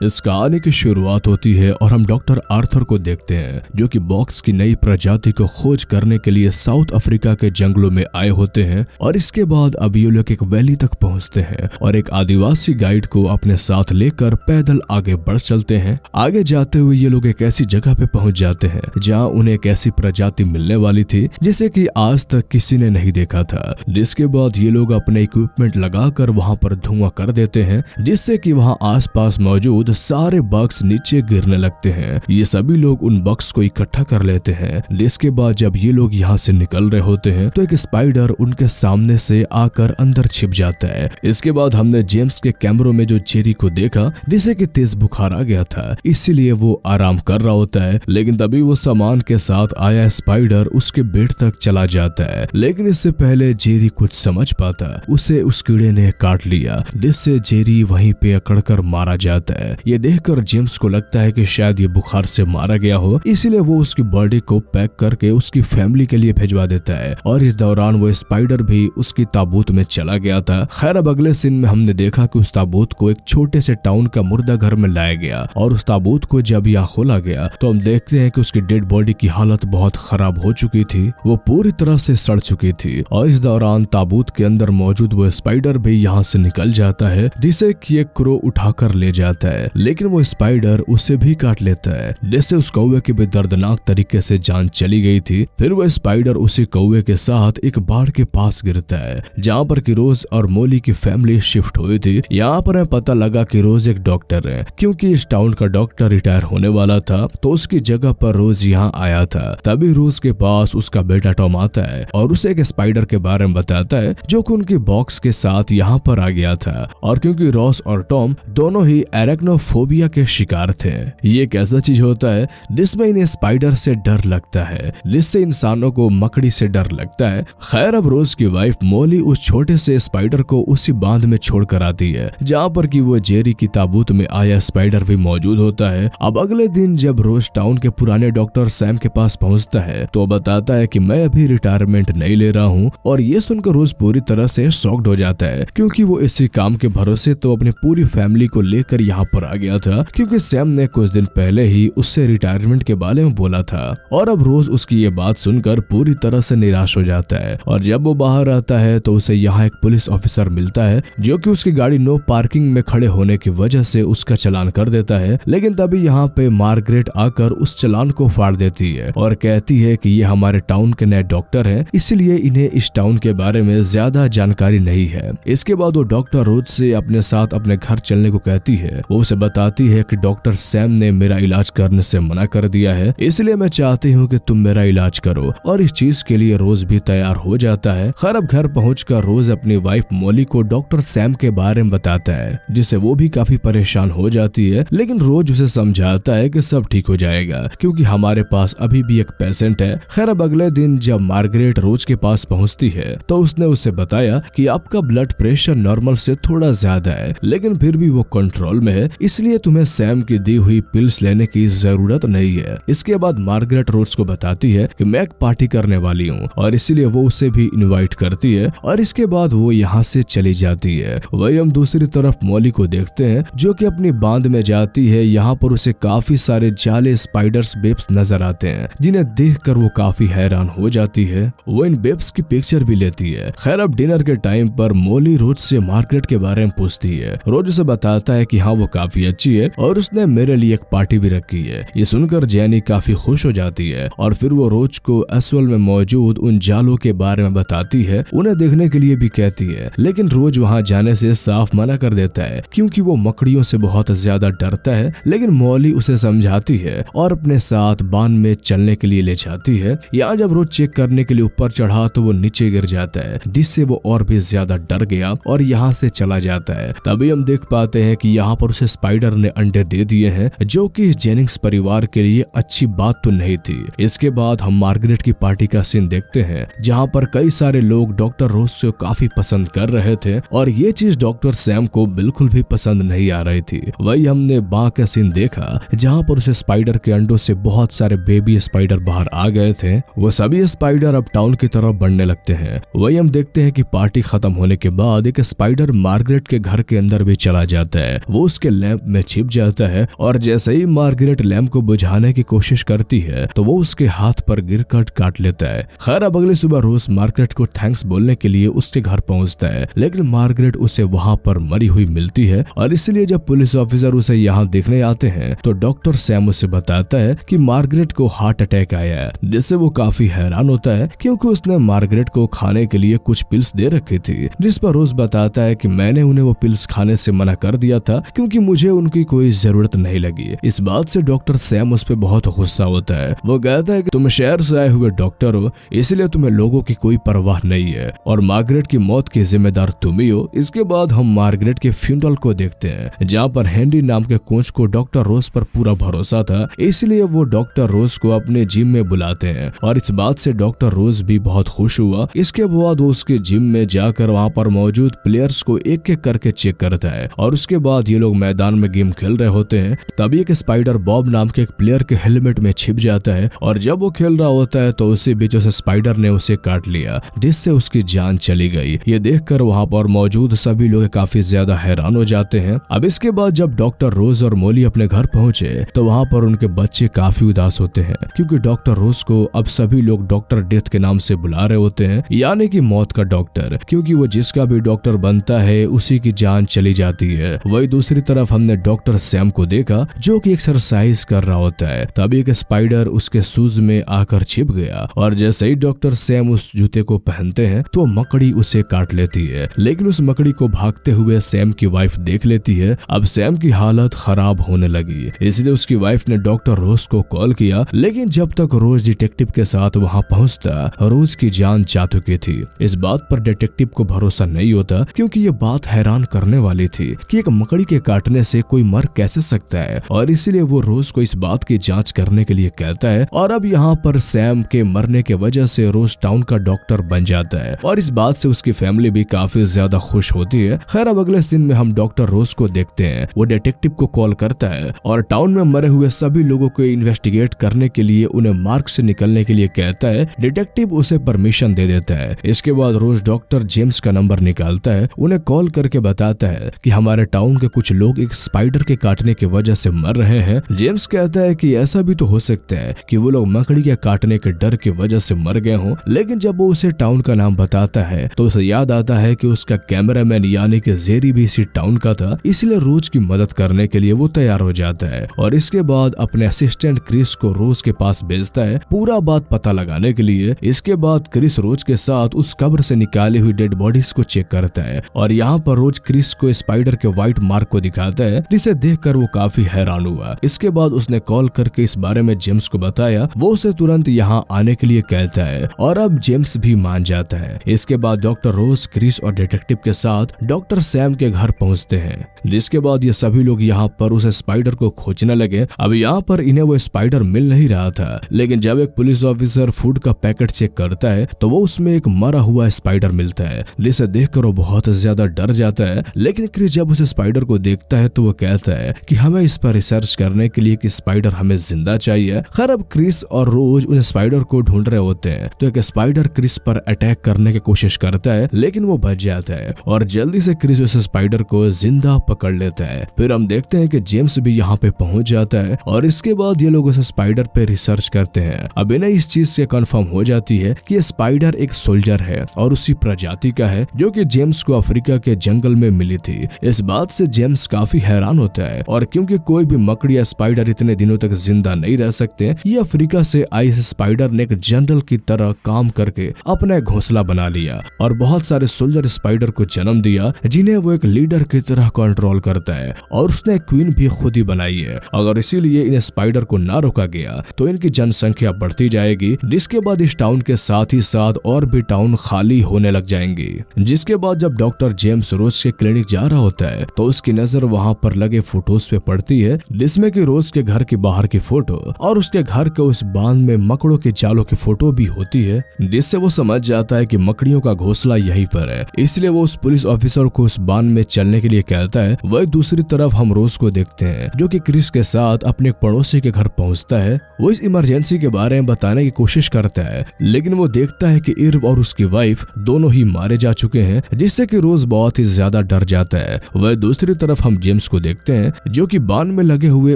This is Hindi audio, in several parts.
इस कहानी की शुरुआत होती है और हम डॉक्टर आर्थर को देखते हैं जो कि बॉक्स की नई प्रजाति को खोज करने के लिए साउथ अफ्रीका के जंगलों में आए होते हैं। और इसके बाद अब ये लोग एक वैली तक पहुंचते हैं और एक आदिवासी गाइड को अपने साथ लेकर पैदल आगे बढ़ चलते हैं। आगे जाते हुए ये लोग एक ऐसी जगह पे पहुंच जाते हैं जहां उन्हें एक ऐसी प्रजाति मिलने वाली थी जिसे कि आज तक किसी ने नहीं देखा था। जिसके बाद ये लोग अपने इक्विपमेंट लगाकर वहां पर धुआं कर देते हैं जिससे कि वहां आसपास मौजूद सारे बग्स नीचे गिरने लगते हैं। ये सभी लोग उन बग्स को इकट्ठा कर लेते हैं। जिसके बाद जब ये लोग यहाँ से निकल रहे होते हैं तो एक स्पाइडर उनके सामने से आकर अंदर छिप जाता है। इसके बाद हमने जेम्स के कैमरों में जो जेरी को देखा जिसे कि तेज बुखार आ गया था, इसीलिए वो आराम कर रहा होता है। लेकिन तभी वो सामान के साथ आया स्पाइडर उसके बेड तक चला जाता है। लेकिन इससे पहले जेरी कुछ समझ पाता, उसे उस कीड़े ने काट लिया जिससे जेरी वहीं पे अकड़कर मारा जाता है। ये देखकर जेम्स को लगता है कि शायद ये बुखार से मारा गया हो, इसीलिए वो उसकी बॉडी को पैक करके उसकी फैमिली के लिए भिजवा देता है। और इस दौरान वो स्पाइडर भी उसकी ताबूत में चला गया था। खैर अब अगले सीन में हमने देखा कि उस ताबूत को एक छोटे से टाउन का मुर्दा घर में लाया गया और उस ताबूत को जब यहाँ खोला गया तो हम देखते हैं कि उसकी डेड बॉडी की हालत बहुत खराब हो चुकी थी, वो पूरी तरह से सड़ चुकी थी। और इस दौरान ताबूत के अंदर मौजूद वो स्पाइडर भी यहाँ से निकल जाता है जिसे कि एक क्रो उठाकर ले जाता है। लेकिन वो स्पाइडर उसे भी काट लेता है जिससे उस कौवे की भी दर्दनाक तरीके से जान चली गई थी। फिर वो स्पाइडर उसी कौवे के साथ एक बाड़ के पास गिरता है जहाँ पर कि रोज और मोली की फैमिली शिफ्ट हुई थी। यहाँ पर हमें पता लगा कि रोज एक डॉक्टर है, क्योंकि इस टाउन का डॉक्टर रिटायर होने वाला था तो उसकी जगह पर रोज यहाँ आया था। तभी रोज के पास उसका बेटा टॉम आता है और उसे एक स्पाइडर के बारे में बताता है जो कि उनकी बॉक्स के साथ यहाँ पर आ गया था। और क्योंकि रॉस और टॉम दोनों ही एरेक्नोफोबिया के शिकार थे, ये एक ऐसा चीज होता है जिसमें इन्हें स्पाइडर से डर लगता है, जिससे इंसानों को मकड़ी से डर लगता है। खैर अब रोज की वाइफ मोली उस छोटे से स्पाइडर को उसी बांध में छोड़कर आती है जहाँ पर कि वो जेरी की ताबूत में आया स्पाइडर भी मौजूद होता है। अब अगले दिन जब रोज टाउन के पुराने डॉक्टर सैम के पास पहुँचता है तो बताता है कि मैं अभी रिटायरमेंट नहीं ले रहा हूँ। और ये सुनकर रोज पूरी तरह से शॉक्ड हो जाता है क्योंकि वो इसी काम के भरोसे तो अपनी पूरी फैमिली को लेकर यहाँ पर आ गया था, क्योंकि सैम ने कुछ दिन पहले ही उससे रिटायरमेंट के बारे में बोला था। और अब रोज उसकी ये बात सुनकर पूरी तरह से निराश हो जाता है। और जब वो बाहर आता है तो उसे यहाँ एक पुलिस ऑफिसर मिलता है जो कि उसकी गाड़ी नो पार्किंग में खड़े होने की वजह से उसका चालान कर देता है। लेकिन तभी यहाँ पे मार्गरेट आकर उस चालान को फाड़ देती है और कहती है कि ये हमारे टाउन के नए डॉक्टर हैं, इसलिए इन्हें इस टाउन के बारे में ज्यादा जानकारी नहीं है। इसके बाद वो डॉक्टर रोज से अपने साथ अपने घर चलने को कहती है। वो उसे बताती है कि डॉक्टर सैम ने मेरा इलाज करने से मना कर दिया है, इसलिए मैं चाहती हूँ कि तुम मेरा इलाज करो। और इस चीज के लिए रोज भी तैयार हो जाता है। खैर अब घर पहुंचकर रोज अपनी वाइफ मोली को डॉक्टर सैम के बारे में बताता है जिससे वो भी काफी परेशान हो जाती है। लेकिन रोज उसे समझाता है कि सब ठीक हो जाएगा क्योंकि हमारे पास अभी भी एक पेशेंट है। खैर अब अगले दिन जब मार्गरेट रोज के पास पहुंचती है तो उसने उसे बताया कि आपका ब्लड प्रेशर नॉर्मल से थोड़ा ज्यादा है लेकिन फिर भी वो कंट्रोल में है, इसलिए तुम्हें सैम की दी हुई पिल्स लेने की जरूरत नहीं है। इसके बाद मार्गरेट रोज को बताती है कि मैं एक पार्टी करने वाली हूँ और इसीलिए वो उसे भी इनवाइट करती है। और इसके बाद वो यहाँ से चली जाती है। वही हम दूसरी तरफ मोली को देखते हैं जो कि अपनी बांध में जाती है। यहाँ पर उसे काफी सारे जाले स्पाइडर्स बेब्स नजर आते हैं जिन्हें देखकर वो काफी हैरान हो जाती है। वो इन बेब्स की पिक्चर भी लेती है। खैर अब डिनर के टाइम पर मोली रोज से मार्गरेट के बारे में पूछती है। रोज उसे बताता है कि हाँ वो काफी अच्छी है और उसने मेरे लिए एक पार्टी भी रखी है। ये सुनकर जेनी काफी खुश हो जाती है और फिर वो रोज को एसवल में मौजूद उन जालों के बारे में बताती है, उन्हें देखने के लिए भी कहती है। लेकिन रोज वहाँ जाने से साफ मना कर देता है क्योंकि वो मकड़ियों से बहुत ज्यादा डरता है। लेकिन मौली उसे समझाती है और अपने साथ बांध में चलने के लिए ले जाती है। यहाँ जब रोज चेक करने के लिए ऊपर चढ़ा तो वो नीचे गिर जाता है जिससे वो और भी ज्यादा डर गया और यहाँ से चला जाता है। तभी हम देख पाते हैं कि यहाँ पर उसे स्पाइडर ने अंडे दे दिए हैं जो कि इस जेनिंग्स परिवार के लिए अच्छी बात तो नहीं थी। इसके बाद हम मार्गरेट की पार्टी का सीन देखते हैं जहाँ पर कई सारे लोग डॉक्टर रोज को काफी पसंद कर रहे थे और ये चीज डॉक्टर सैम को बिल्कुल भी पसंद नहीं आ रही थी। वही हमने बाँ का सीन देखा जहाँ पर उसे स्पाइडर के अंडों से बहुत सारे बेबी स्पाइडर बाहर आ गए थे। वो सभी स्पाइडर अब टाउन की तरफ बढ़ने लगते हैं। वही हम देखते हैं कि पार्टी खत्म होने के बाद एक स्पाइडर मार्गरेट के घर के अंदर भी चला जाता है। वो उसके लैंप में छिप जाता है और जैसे ही मार्गरेट लैंप को बुझाने की कोशिश करती है तो वो उसके हाथ पर गिरकर काट लेता है। खैर अब अगली सुबह रोज मार्गरेट को थैंक्स बोलने के लिए उसके घर पहुंचता है, लेकिन मार्गरेट उसे वहां पर मरी हुई मिलती है और इसलिए जब पुलिस ऑफिसर उसे यहाँ देखने आते हैं तो डॉक्टर सैम उसे बताता है कि मार्गरेट को हार्ट अटैक आया है, जिससे वो काफी हैरान होता है क्योंकि उसने मार्गरेट को खाने के लिए कुछ पिल्स दे रखी थी, जिस पर रोज बताता है कि मैंने उन्हें वो पिल्स खाने से मना कर दिया था क्योंकि मुझे उनकी कोई जरूरत नहीं लगी। इस बात से डॉक्टर सैम उस पर बहुत गुस्सा होता है। वो कहता है कि तुम शहर से आए हुए डॉक्टर हो, इसलिए तुम्हें लोगों की कोई परवाह नहीं है और मार्गरेट की मौत की जिम्मेदार तुम ही हो। इसके बाद हम मार्गरेट के फ्यूनरल को देखते हैं जहाँ पर हेनरी नाम के कोच को डॉक्टर रोज पर पूरा भरोसा था, इसलिए वो डॉक्टर रोज को अपने जिम में बुलाते हैं और इस बात से डॉक्टर रोज भी बहुत खुश हुआ। इसके बाद वो उसके जिम में जाकर वहाँ पर मौजूद प्लेयर्स को एक एक करके चेक करता है और उसके बाद ये लोग मैदान में गेम खेल रहे होते हैं। तभी एक स्पाइडर बॉब नाम के एक प्लेयर के हेलमेट में छिप जाता है और जब वो खेल रहा होता है तो उसी बीच उसे स्पाइडर ने उसे काट लिया, जिससे उसकी जान चली गई। ये देखकर वहाँ पर मौजूद सभी लोग काफी ज्यादा हैरान हो जाते हैं। अब इसके बाद जब डॉक्टर रोज और मोली अपने घर पहुंचे तो वहाँ पर उनके बच्चे काफी उदास होते हैं क्योंकि डॉक्टर रोज को अब सभी लोग डॉक्टर डेथ के नाम से बुला रहे होते हैं, यानी कि मौत का डॉक्टर, क्योंकि वो जिसका भी डॉक्टर बनता है उसी की जान चली जाती है। वही दूसरी तरफ हमने डॉक्टर सैम को देखा जो कि एक्सरसाइज कर रहा होता है। तभी एक स्पाइडर उसके शूज में आकर छिप गया और जैसे ही डॉक्टर सैम उस जूते को पहनते हैं तो मकड़ी उसे काट लेती है, लेकिन उस मकड़ी को भागते हुए सैम की वाइफ देख लेती है। अब सैम की हालत खराब होने लगी, इसलिए उसकी वाइफ ने डॉक्टर रोज को कॉल किया, लेकिन जब तक रोज डिटेक्टिव के साथ वहां पहुंचता रोज की जान जा चुकी थी। इस बात पर डिटेक्टिव को भरोसा नहीं होता क्योंकि ये बात हैरान करने वाली थी कि एक मकड़ी के काटने से कोई मर कैसे सकता है, और इसीलिए वो रोज को इस बात की जांच करने के लिए कहता है। और अब यहाँ पर सैम के मरने के वजह से रोज टाउन का डॉक्टर बन जाता है और इस बात से उसकी फैमिली भी काफी ज्यादा खुश होती है। खैर अब अगले दिन में हम डॉक्टर रोज को देखते हैं। वो डिटेक्टिव को कॉल करता है और टाउन में मरे हुए सभी लोगों को इन्वेस्टिगेट करने के लिए उन्हें मार्ग से निकलने के लिए कहता है। डिटेक्टिव उसे परमिशन दे देता है। इसके बाद रोज डॉक्टर जेम्स का नंबर निकालता है, उन्हें कॉल करके बताता है कि हमारे टाउन के कुछ लोग एक स्पाइडर के काटने की वजह से मर रहे हैं। जेम्स कहता है कि ऐसा भी तो हो सकता है कि वो लोग मकड़ी के काटने के डर की वजह से मर गए हों, लेकिन जब वो उसे टाउन का नाम बताता है तो उसे याद आता है कि उसका कैमरामैन यानी कि जेरी भी इसी टाउन का था, इसलिए रोज की मदद करने के लिए वो तैयार हो जाता है और इसके बाद अपने असिस्टेंट क्रिस को रोज के पास भेजता है पूरा बात पता लगाने के लिए। इसके बाद क्रिस रोज के साथ उस कब्र से निकाली हुई डेड बॉडीज को चेक करता है और यहाँ पर रोज क्रिस को स्पाइडर के व्हाइट मार्क को दिखाता है, जिसे देखकर वो काफी हैरान हुआ। इसके बाद उसने कॉल करके इस बारे में जेम्स को बताया। वो उसे तुरंत यहाँ आने के लिए कहता है और अब जेम्स भी मान जाता है। इसके बाद डॉक्टर रोज क्रिस और डिटेक्टिव के साथ डॉक्टर सैम के घर पहुँचते हैं, जिसके बाद ये सभी लोग यहाँ पर उस स्पाइडर को खोजने लगे। अब यहाँ पर इन्हें वो स्पाइडर मिल नहीं रहा था, लेकिन जब एक पुलिस ऑफिसर फूड का पैकेट चेक करता है तो वो उसमें एक मरा हुआ स्पाइडर मिलता है, जिसे देखकर वो बहुत ज्यादा डर जाता है। लेकिन क्रिस जब उस स्पाइडर को देखता है तो वो कहता है कि हमें इस पर रिसर्च करने के लिए कि स्पाइडर हमें जिंदा चाहिए। खैर अब क्रिस और रोज उन स्पाइडर को ढूंढ रहे होते हैं तो एक स्पाइडर क्रिस पर अटैक करने की कोशिश करता है, लेकिन वो बच जाता है और जल्दी से क्रिस उस स्पाइडर को जिंदा पकड़ लेता है। फिर हम देखते हैं कि जेम्स भी यहाँ पे पहुंच जाता है और इसके बाद ये लोग उस स्पाइडर पे रिसर्च करते हैं। अब इन्हें इस चीज से कंफर्म हो जाती है कि ये स्पाइडर एक सोल्जर है और उसी प्रजाति का है जो कि जेम्स को अफ्रीका के जंगल में मिली थी। इस बात से जेम्स काफी हैरान होता है और क्योंकि कोई भी मकड़ी या स्पाइडर इतने दिनों तक जिंदा नहीं रह सकते, ये अफ्रीका से आई इस स्पाइडर ने एक जनरल की तरह काम करके अपना एक घोंसला बना लिया और बहुत सारे सोल्जर स्पाइडर को जन्म दिया, जिन्हें वो एक लीडर की तरह कंट्रोल करता है और उसने क्वीन भी खुद ही बनाई है। अगर इसीलिए इन स्पाइडर को ना रोका गया तो इनकी जनसंख्या बढ़ती जाएगी, जिसके बाद इस टाउन के साथ ही साथ और भी टाउन खाली होने लग जाएंगे। जिसके बाद जब डॉक्टर जेम्स रोज के क्लिनिक जा रहा होता है तो उसकी नजर वहां पर लगे फोटोज पे पड़ती है, जिसमें कि रोज के घर के बाहर की फोटो और उसके घर के उस बांध में मकड़ों के जालों की फोटो भी होती है, जिससे वो समझ जाता है कि मकड़ियों का घोंसला यहीं पर है। इसलिए वो उस पुलिस ऑफिसर को उस बांध में चलने के लिए कहता है। वही दूसरी तरफ हम रोज को देखते हैं जो कि क्रिस के साथ अपने पड़ोसी के घर पहुंचता है। वो इस इमरजेंसी के बारे में बताने की कोशिश करता है, लेकिन वो देखता है कि इर्व और उसकी वाइफ दोनों ही मारे जा चुके हैं, जिससे कि रोज बहुत ही ज्यादा डर जाता है। वह दूसरी तरफ हम जेम्स को देखते हैं जो कि बान में लगे हुए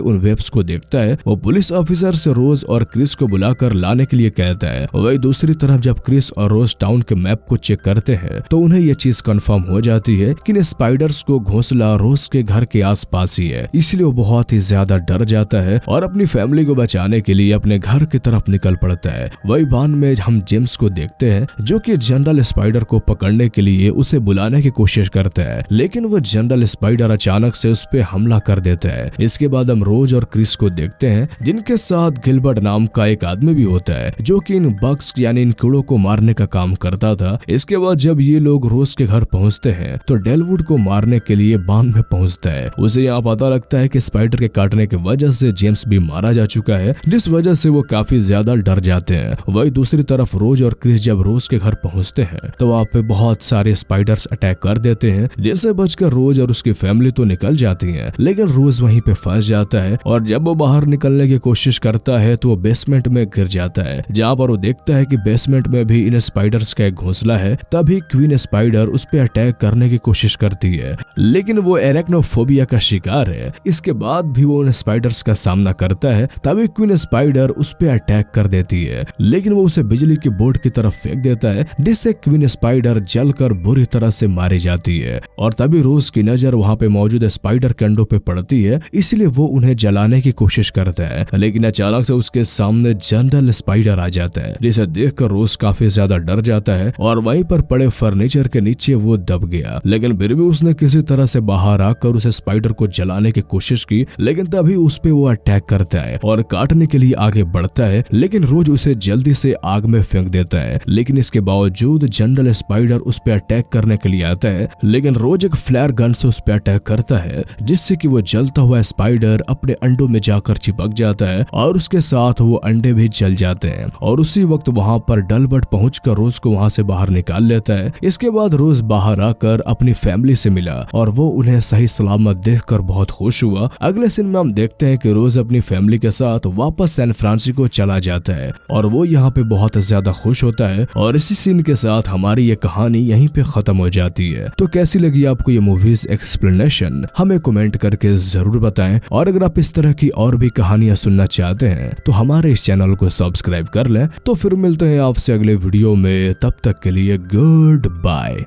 उन वेब्स को देखता है। वो पुलिस ऑफिसर से रोज और क्रिस को बुलाकर लाने के लिए कहता है। वही दूसरी तरफ जब क्रिस और रोज टाउन के मैप को चेक करते हैं तो उन्हें यह चीज कंफर्म हो जाती है कि इन स्पाइडर्स को घोंसला रोज के घर के आसपास ही है। इसलिए वो बहुत ही ज्यादा डर जाता है और अपनी फैमिली को बचाने के लिए अपने घर की तरफ निकल पड़ता है। वही बान में हम जेम्स को देखते हैं जो कि जनरल स्पाइडर को पकड़ने के लिए उसे बुलाने की कोशिश करता है, लेकिन वो जनरल स्पाइडर अचानक से उस पे हमला कर देता है। इसके बाद हम रोज और क्रिस को देखते हैं जिनके साथ गिलबर्ट नाम का एक आदमी भी होता है जो कि इन बग्स यानी इन कीड़ों को मारने का काम करता था। इसके बाद जब ये लोग रोज के घर पहुंचते हैं तो डेलवुड को मारने के लिए बान में पहुंचता है। उसे यहाँ पता लगता है कि स्पाइडर के काटने की वजह से जेम्स भी मारा जा चुका है, जिस वजह से वो काफी ज्यादा डर जाते हैं। वही दूसरी तरफ रोज और क्रिस जब रोज के घर पहुंचते हैं तो वहाँ पे बहुत सारे स्पाइडर्स अटैक कर देते हैं, जिससे बचकर रोज और उसकी फैमिली तो निकल जाती है, लेकिन रोज वहीं पे फंस जाता है और जब वो बाहर निकलने की कोशिश करता है तो वो बेसमेंट में गिर जाता है, जहाँ पर वो देखता है कि बेसमेंट में भी इन स्पाइडर्स का एक घोंसला है। तभी क्वीन स्पाइडर उस पे अटैक करने की कोशिश करती है, लेकिन वो एरेक्नोफोबिया का शिकार है। इसके बाद भी वो उन स्पाइडर्स का सामना करता है। तभी क्वीन स्पाइडर उस पे अटैक कर देती है, लेकिन वो उसे बिजली के बोर्ड की तरफ फेंक देता है, जिससे क्वीन स्पाइडर जलकर बुरी तरह से मारी जाती है। और तभी रोज की नजर वहाँ पे मौजूद स्पाइडर के अंडों पे पड़ती है, इसलिए वो उन्हें जलाने की कोशिश करता है, लेकिन अचानक से उसके सामने जनरल स्पाइडर आ जाता है, जिसे देखकर रोज काफी ज्यादा डर जाता है और वहीं पर पड़े फर्नीचर के नीचे वो दब गया। लेकिन फिर भी उसने किसी तरह से बाहर आकर उसे स्पाइडर को जलाने की कोशिश की, लेकिन तभी उस पे वो अटैक करता है और काटने के लिए आगे बढ़ता है, लेकिन रोज उसे जल्दी से आग में फेंक देता है। लेकिन इसके बावजूद जनरल स्पाइडर उस पे अटैक करने के लिए आता है, लेकिन रोज एक फ्लेयर गन से उस पे अटैक करता है, जिससे कि वो जलता हुआ स्पाइडर अपने अंडों में जाकर चिपक जाता है और उसके साथ वो अंडे भी जल जाते हैं। और उसी वक्त वहाँ पर डलबर्ट पहुंचकर रोज को वहाँ से बाहर निकाल लेता है। इसके बाद रोज बाहर आकर अपनी फैमिली से मिला और वो उन्हें सही सलामत देखकर बहुत खुश हुआ। अगले सीन में हम देखते हैं कि रोज अपनी फैमिली के साथ वापस सैन फ्रांसिस्को चला जाता है और वो यहाँ पे बहुत ज्यादा खुश होता है। और इसी सीन के साथ हमारी ये कहानी यहीं पे खत्म हो जाती है। तो कैसी लगी आपको ये मूवीज एक्सप्लेनेशन, हमें कमेंट करके जरूर बताएं। और अगर आप इस तरह की और भी कहानियां सुनना चाहते हैं तो हमारे इस चैनल को सब्सक्राइब कर लें। तो फिर मिलते हैं आपसे अगले वीडियो में, तब तक के लिए गुड बाय।